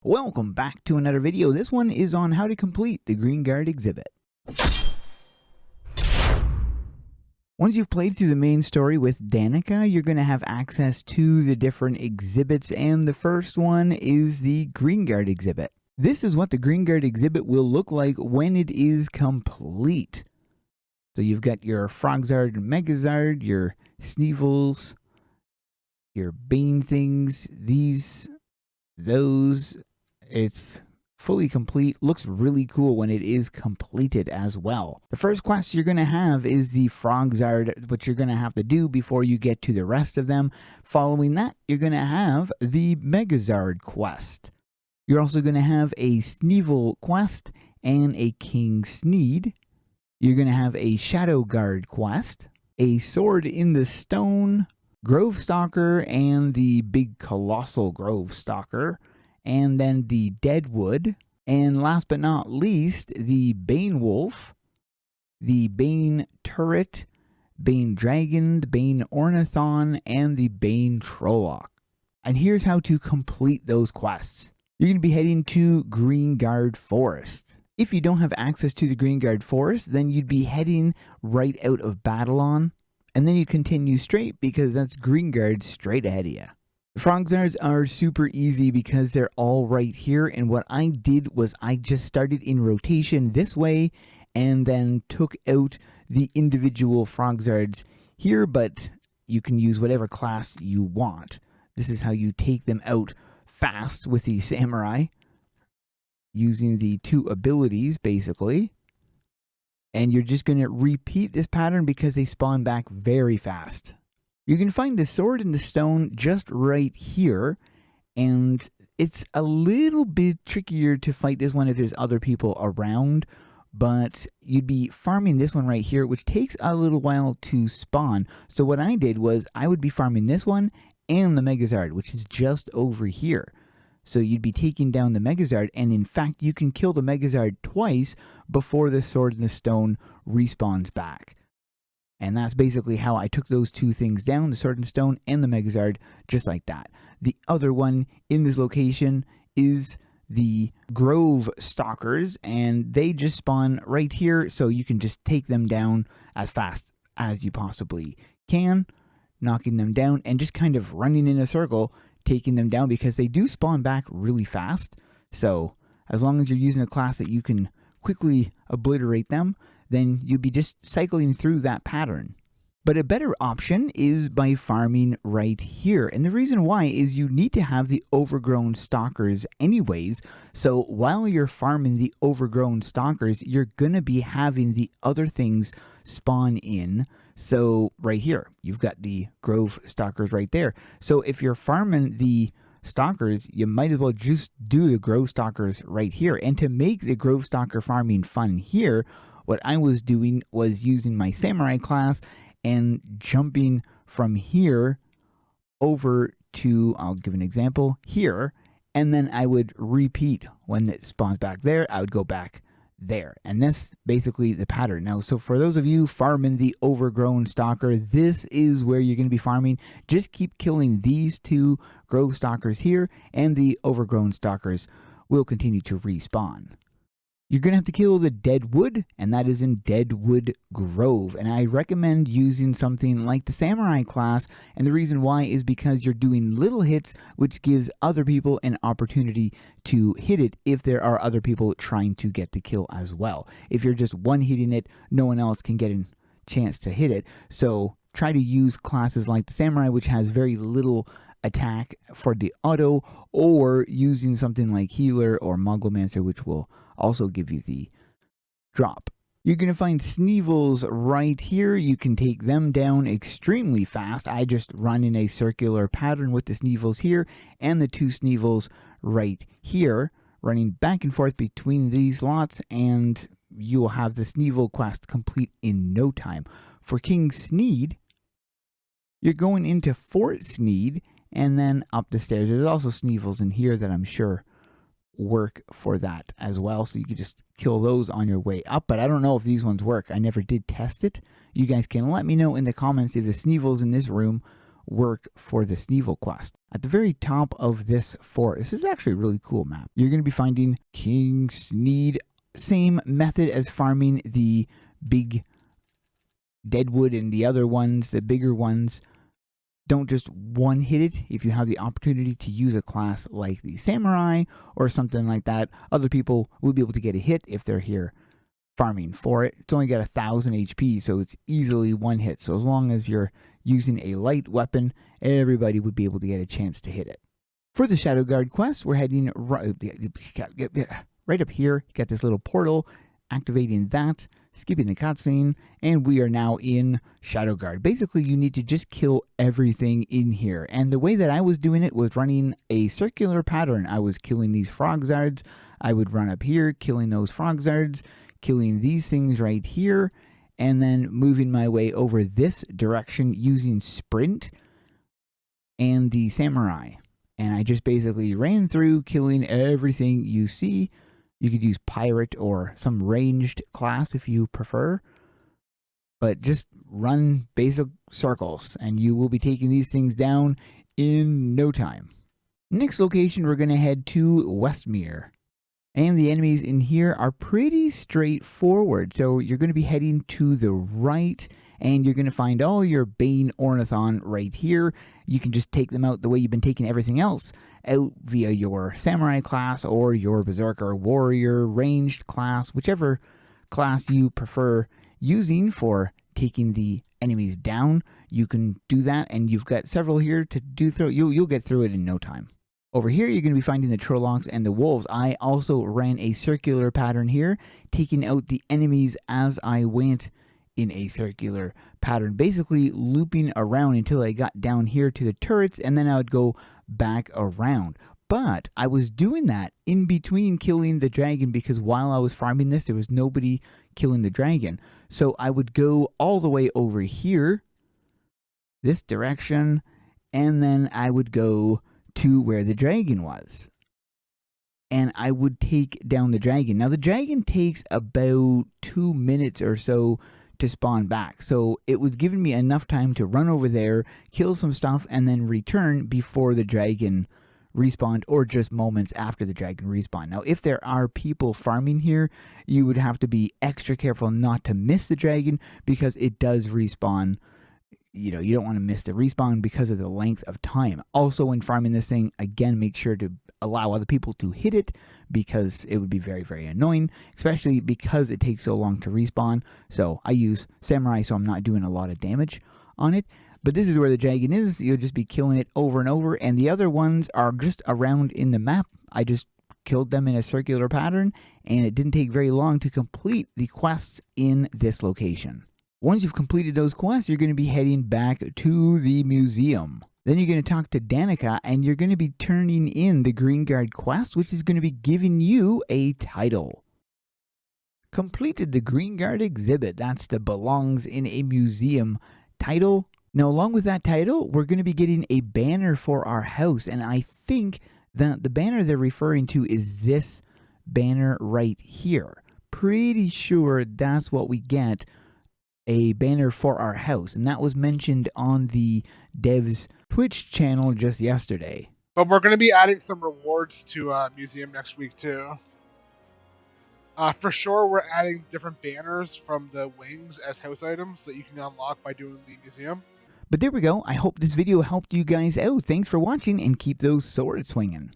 Welcome back to another video. This one is on how to complete the Greenguard exhibit. Once you've played through the main story with Danica, you're going to have access to the different exhibits, and the first one is the Greenguard exhibit. This is what the Greenguard exhibit will look like when it is complete. So you've got your Frogzard and Megazard, your Sneevils, your Bane things, those. It's fully complete. Looks really cool when it is completed as well. The first quest you're going to have is the Frogzard, which you're going to have to do before you get to the rest of them. Following that, you're going to have the Megazard quest. You're also going to have a Sneevil quest and a King Sneed. You're going to have a Shadow Guard quest, a Sword in the Stone, Grove Stalker, and the big colossal Grove Stalker, and then the Deadwood, and last but not least, the Bane Wolf, the Bane Turret, Bane Dragon, Bane Ornithon, and the Bane Trolloc. And here's how to complete those quests. You're going to be heading to Greenguard Forest. If you don't have access to the Greenguard Forest, then you'd be heading right out of Battleon, and then you continue straight because that's Greenguard straight ahead of you. The Frogzards are super easy because they're all right here, and what I did was I just started in rotation this way and then took out the individual Frogzards here, but you can use whatever class you want. This is how you take them out fast with the Samurai, using the two abilities basically. And you're just going to repeat this pattern because they spawn back very fast. You can find the Sword in the Stone just right here, and it's a little bit trickier to fight this one if there's other people around, but you'd be farming this one right here, which takes a little while to spawn. So what I did was I would be farming this one and the Megazard, which is just over here. So you'd be taking down the Megazard, and in fact you can kill the Megazard twice before the Sword in the Stone respawns back. And that's basically how I took those two things down, the Sword and Stone and the Megazard, just like that. The other one in this location is the Grove Stalkers, and they just spawn right here, so you can just take them down as fast as you possibly can, knocking them down and just kind of running in a circle, taking them down because they do spawn back really fast. So as long as you're using a class that you can quickly obliterate them, then you'd be just cycling through that pattern. But a better option is by farming right here. And the reason why is you need to have the overgrown stalkers anyways. So while you're farming the overgrown stalkers, you're going to be having the other things spawn in. So right here, you've got the Grove Stalkers right there. So if you're farming the stalkers, you might as well just do the Grove Stalkers right here. And to make the Grove Stalker farming fun here, what I was doing was using my Samurai class and jumping from here over to, I'll give an example, here, and then I would repeat when it spawns back there, I would go back there. And that's basically the pattern. Now, so for those of you farming the overgrown stalker, this is where you're going to be farming. Just keep killing these two Grove Stalkers here, and the overgrown stalkers will continue to respawn. You're going to have to kill the Deadwood, and that is in Deadwood Grove. And I recommend using something like the Samurai class, and the reason why is because you're doing little hits, which gives other people an opportunity to hit it if there are other people trying to get the kill as well. If you're just one-hitting it, no one else can get a chance to hit it. So try to use classes like the Samurai, which has very little attack for the auto, or using something like Healer or Mogglemancer, which will also give you the drop. You're going to find Sneevils right here. You can take them down extremely fast. I just run in a circular pattern with the Sneevils here and the two Sneevils right here, running back and forth between these lots, and you'll have the Sneevil quest complete in no time. For King Sneed, you're going into Fort Sneed and then up the stairs. There's also Sneevils in here that I'm sure work for that as well, so you can just kill those on your way up. But I don't know if these ones work. I never did test it. You guys can let me know in the comments if the Sneevils in this room work for the Sneevil quest. At the very top of this forest, this is actually a really cool map. You're going to be finding King Sneed. Same method as farming the big deadwood and the other ones, the bigger ones. Don't just one-hit it. If you have the opportunity to use a class like the Samurai or something like that, other people will be able to get a hit if they're here farming for it. It's only got 1,000 HP, so it's easily one hit. So as long as you're using a light weapon, everybody would be able to get a chance to hit it. For the Shadow Guard quest, we're heading right up here. You got this little portal, activating that, skipping the cutscene, and we are now in Shadow Guard. Basically, you need to just kill everything in here. And the way that I was doing it was running a circular pattern. I was killing these frog zards. I would run up here, killing those frog zards, killing these things right here, and then moving my way over this direction using sprint and the samurai. And I just basically ran through killing everything you see. You could use pirate or some ranged class if you prefer. But just run basic circles and you will be taking these things down in no time. Next location, we're going to head to Westmere. And the enemies in here are pretty straightforward. So you're going to be heading to the right and you're going to find all your Bane Ornithon right here. You can just take them out the way you've been taking everything else out via your Samurai class or your Berserker Warrior ranged class, whichever class you prefer using for taking the enemies down. You can do that, and you've got several here to do through. You'll get through it in no time. Over here, you're going to be finding the Trollocs and the Wolves. I also ran a circular pattern here, taking out the enemies as I went in a circular pattern, basically looping around until I got down here to the turrets, and then I would go back around. But I was doing that in between killing the dragon because while I was farming this, there was nobody killing the dragon. So I would go all the way over here, this direction, and then I would go to where the dragon was. And I would take down the dragon. Now the dragon takes about 2 minutes or so to spawn back. So it was giving me enough time to run over there, kill some stuff, and then return before the dragon respawned, or just moments after the dragon respawned. Now, if there are people farming here, you would have to be extra careful not to miss the dragon because it does respawn. You know, you don't want to miss the respawn because of the length of time. Also, when farming this thing, again, make sure to allow other people to hit it because it would be very, very annoying, especially because it takes so long to respawn. So I use Samurai, so I'm not doing a lot of damage on it. But this is where the dragon is. You'll just be killing it over and over, and the other ones are just around in the map. I just killed them in a circular pattern, and it didn't take very long to complete the quests in this location. Once you've completed those quests, you're going to be heading back to the museum. Then you're going to talk to Danica, and you're going to be turning in the Greenguard quest, which is going to be giving you a title. Completed the Greenguard exhibit. That's the belongs in a museum title. Now, along with that title, we're going to be getting a banner for our house, and I think that the banner they're referring to is this banner right here. Pretty sure that's what we get, a banner for our house, and that was mentioned on the dev's Twitch channel just yesterday. But we're going to be adding some rewards to museum next week too. For sure, we're adding different banners from the wings as house items that you can unlock by doing the museum. But there we go. I hope this video helped you guys out. Thanks for watching, and keep those swords swinging.